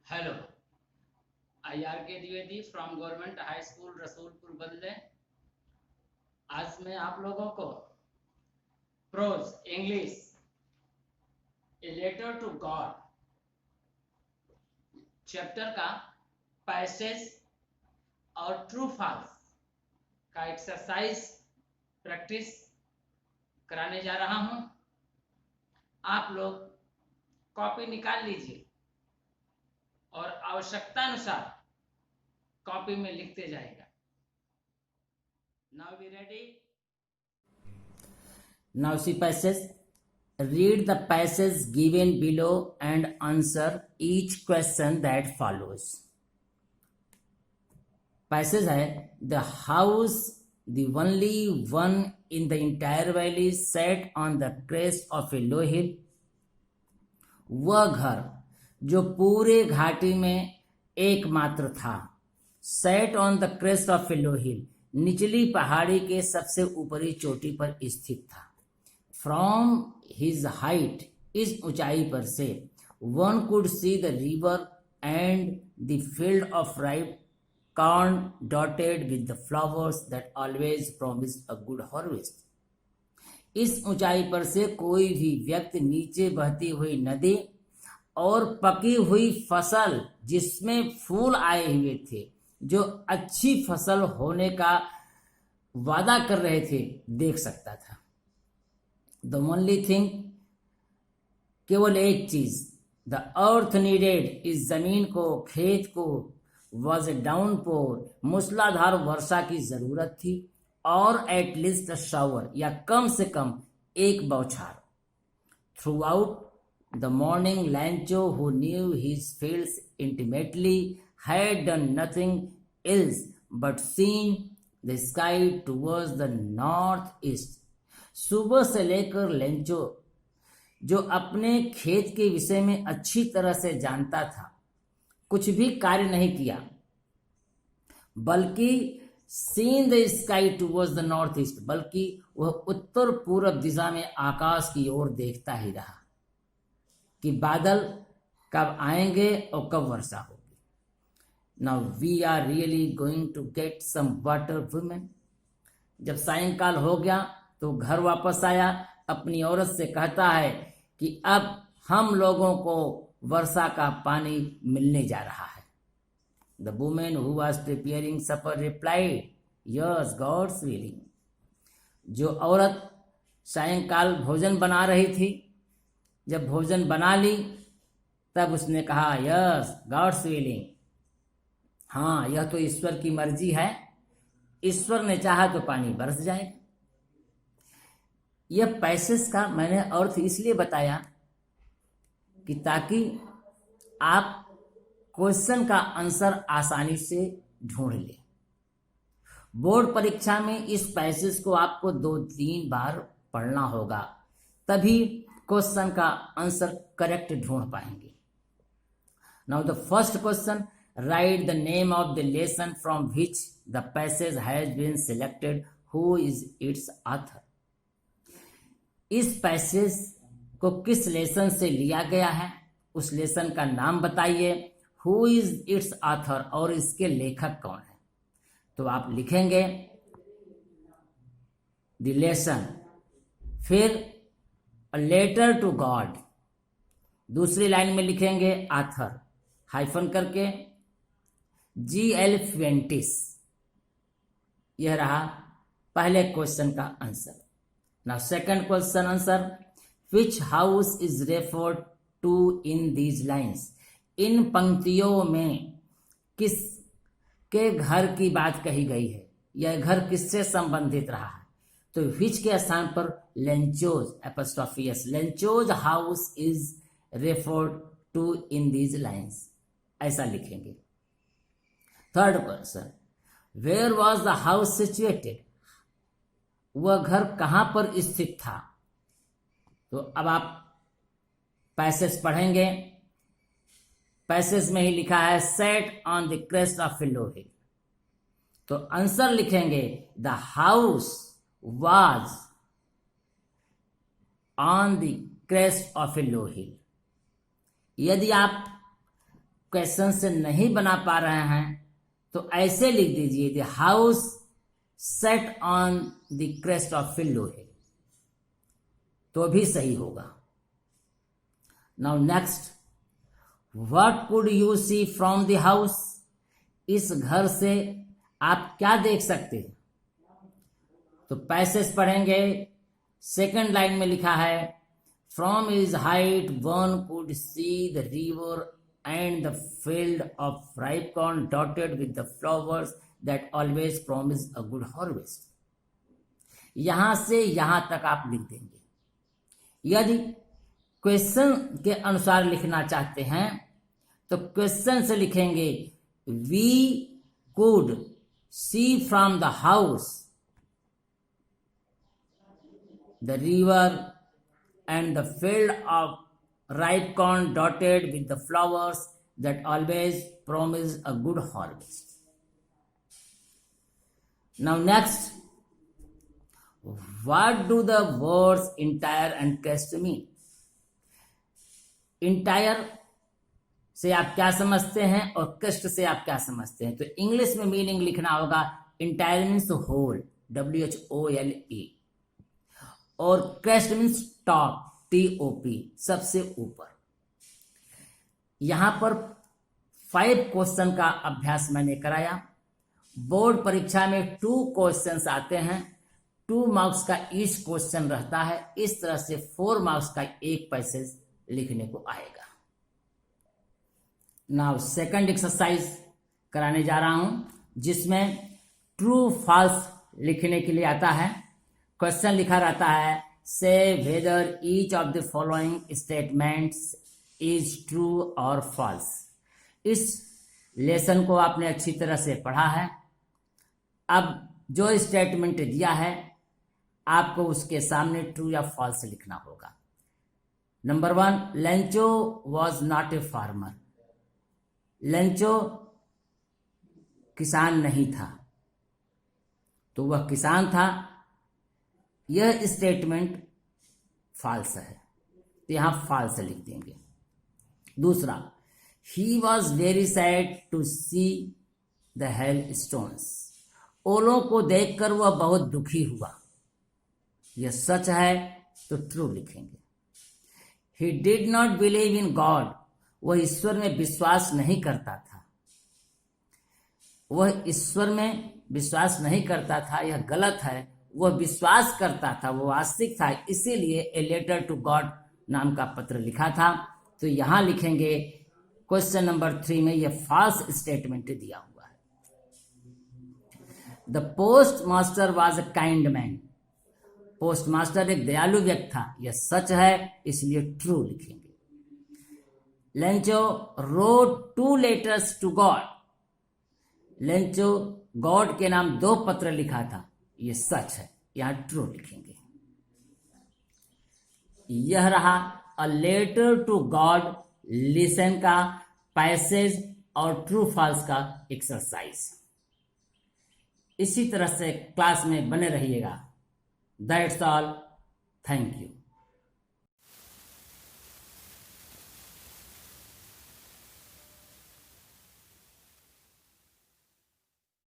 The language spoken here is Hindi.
Hello, I R K Dwivedi from government high school Rasulpur बदले। आज मैं आप लोगों को prose English a letter to God chapter का पैसेज और ट्रू फॉल्स का एक्सरसाइज प्रैक्टिस कराने जा रहा हूं। आप लोग कॉपी निकाल लीजिए और आवश्यकता अनुसार कॉपी में लिखते जाएगा। Now we ready? Now see passage. Read the passage given below and answer each question that follows. Passage है the house, the only one in the entire valley, set on the crest of a low hill. वह घर जो पूरे घाटी में एकमात्र था, set on the crest of a low hill, निचली पहाड़ी के सबसे ऊपरी चोटी पर स्थित था। फ्रॉम हिज हाइट, इस ऊंचाई पर से, one could see the river and the field of ripe corn dotted with the flowers that always promise a good harvest. इस ऊंचाई पर से कोई भी व्यक्ति नीचे बहती हुई नदी और पकी हुई फसल जिसमें फूल आए हुए थे, जो अच्छी फसल होने का वादा कर रहे थे, देख सकता था। द ओनली थिंग, केवल एक चीज, द अर्थ नीडेड, इस जमीन को, खेत को, वॉज ए डाउनपोर, मूसलाधार वर्षा की जरूरत थी, और एट लीस्ट अ शावर, या कम से कम एक बौछार। Through out the morning, लैंचो, who knew his fields intimately, had done nothing else but seen the sky towards the northeast. सुबह से लेकर लेंचो, जो अपने खेत के विषय में अच्छी तरह से जानता था, कुछ भी कार्य नहीं किया, बल्कि seen the sky towards the north east, बल्कि वह उत्तर पूर्व दिशा में आकाश की ओर देखता ही रहा कि बादल कब आएंगे और कब वर्षा होगी। Now we are really going to get some water woman. जब सायंकाल हो गया तो घर वापस आया, अपनी औरत से कहता है कि अब हम लोगों को वर्षा का पानी मिलने जा रहा है। The woman who was preparing supper replied, yes God's willing. जो औरत सायंकाल भोजन बना रही थी, जब भोजन बना ली तब उसने कहा, यस गॉड्स विलिंग, हाँ यह तो ईश्वर की मर्जी है, ईश्वर ने चाहा तो पानी बरस जाएगा। यह पैसेज का मैंने अर्थ इसलिए बताया कि ताकि आप क्वेश्चन का आंसर आसानी से ढूंढ लें। बोर्ड परीक्षा में इस पैसेज को आपको 2-3 बार पढ़ना होगा, तभी क्वेश्चन का आंसर करेक्ट ढूंढ पाएंगे। Now the first question, write the name of the lesson from which the passage has been selected, who is its author. इस पैसेज को किस लेसन से लिया गया है, उस लेसन का नाम बताइए। हु इज इट्स ऑथर, और इसके लेखक कौन है। तो आप लिखेंगे द लेसन, फिर अ लेटर टू गॉड, दूसरी लाइन में लिखेंगे ऑथर, हाइफन करके, G.L. फ्यूएंटिस। यह रहा पहले क्वेश्चन का answer. Now second question answer, which house is referred to in these lines. इन पंक्तियों में किस के घर की बात कही गई है, यह घर किससे संबंधित रहा है। तो विच के स्थान पर Lencho's, apostrophe S, Lencho's house is referred to in these lines, ऐसा लिखेंगे। Third question, where was the house situated, वह घर कहां पर स्थित था। तो अब आप पैसेज पढ़ेंगे, पैसेज में ही लिखा है set on the crest of a low hill, तो आंसर लिखेंगे the house was on the crest of a low hill. यदि आप क्वेश्चन से नहीं बना पा रहे हैं तो ऐसे लिख दीजिए the house set on the crest of hill, तो भी सही होगा। Now next, what could you see from the house, इस घर से आप क्या देख सकते हैं? तो पैसेज पढ़ेंगे। सेकंड लाइन में लिखा है from his height one could see the river and the field of ripe corn dotted with the flowers that always promise a good harvest. यहां से यहां तक आप लिख देंगे। यदि क्वेश्चन के अनुसार लिखना चाहते हैं तो क्वेश्चन से लिखेंगे we could see from the house the river and the field of ripe corn dotted with the flowers that always promise a good harvest. Now next, what do the words entire and crest mean? Entire से आप क्या समझते हैं और crest से आप क्या समझते हैं? तो इंग्लिश में मीनिंग लिखना होगा entire मीन्स होल, WHOLE, और क्रेस्ट मीन्स टॉप, TOP, सबसे ऊपर। यहां पर 5 क्वेश्चन का अभ्यास मैंने कराया। बोर्ड परीक्षा में 2 क्वेश्चंस आते हैं, 2 मार्क्स का ईच क्वेश्चन रहता है। इस तरह से 4 मार्क्स का एक पैसेज लिखने को आएगा। नाउ सेकंड एक्सरसाइज कराने जा रहा हूं जिसमें ट्रू फॉल्स लिखने के लिए आता है। क्वेश्चन लिखा रहता है से whether each of the following statements is true और फॉल्स। इस लेसन को आपने अच्छी तरह से पढ़ा है। अब जो स्टेटमेंट दिया है आपको उसके सामने ट्रू या फॉल्स लिखना होगा। Number 1, Lencho was not a farmer. Lencho किसान नहीं था, तो वह किसान था। यह स्टेटमेंट फॉल्स है, तो यहां फॉल्स लिख देंगे। दूसरा, he was very sad to see the hailstones. ओलों को देखकर वह बहुत दुखी हुआ। यह सच है तो ट्रू लिखेंगे। He did not believe in God. वह ईश्वर में विश्वास नहीं करता था। वह ईश्वर में विश्वास नहीं करता था, यह गलत है। वह विश्वास करता था, वो आस्तिक था, इसीलिए ए लेटर टू गॉड नाम का पत्र लिखा था। तो यहां लिखेंगे क्वेश्चन नंबर 3 में यह फॉल्स स्टेटमेंट दिया हुआ है। The post master was a kind man. Post master एक दयालु व्यक्ति था, यह सच है, इसलिए ट्रू लिखेंगे। Lencho wrote 2 letters to God. Lencho God के नाम 2 पत्र लिखा था, ये सच है, यहां ट्रू लिखेंगे। यह रहा a letter to God lesson का पैसेज और ट्रू फॉल्स का एक्सरसाइज। इसी तरह से क्लास में बने रहिएगा। That's all, thank you.